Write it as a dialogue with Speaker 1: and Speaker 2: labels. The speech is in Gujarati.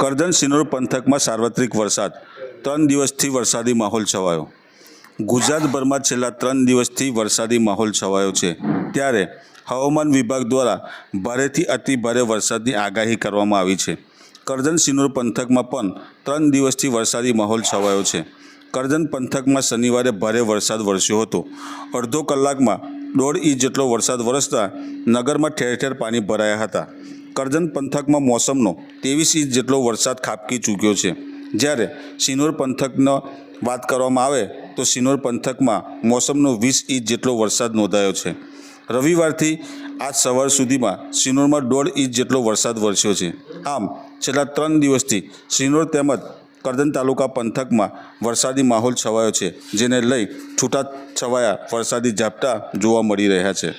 Speaker 1: કરજણ સિનોર પંથકમાં સાર્વત્રિક વરસાદ 3 દિવસથી વરસાદી માહોલ છવાયો। ગુજરાતભરમાં છેલ્લા 3 દિવસથી વરસાદી માહોલ છવાયો છે, ત્યારે હવામાન વિભાગ દ્વારા ભારેથી અતિ ભારે વરસાદની આગાહી કરવામાં આવી છે। કરજણ સિનોર પંથકમાં પણ 3 દિવસથી વરસાદી માહોલ છવાયો છે। કરજણ પંથકમાં શનિવારે ભારે વરસાદ વરસ્યો હતો। અડધો કલાકમાં 1.5 ઇંચ જેટલો વરસાદ વરસતા નગરમાં ઠેર ઠેર પાણી ભરાયા હતા। કરજણ પંથકમાં મોસમનો 23 ઇંચ જેટલો વરસાદ ખાબકી ચૂક્યો છે। જ્યારે સિનોર પંથકનો વાત કરવામાં આવે તો સિનોર પંથકમાં મોસમનો 20 ઇંચ જેટલો વરસાદ નોંધાયો છે। રવિવારથી આજ સવાર સુધીમાં સિનોરમાં 1.5 ઇંચ જેટલો વરસાદ વરસ્યો છે। આમ છેલ્લા 3 દિવસથી સિનોર તેમજ કરજણ તાલુકા પંથકમાં વરસાદી માહોલ છવાયો છે, જેને લઈ છૂટાછવાયા વરસાદી ઝાપટા જોવા મળી રહ્યા છે।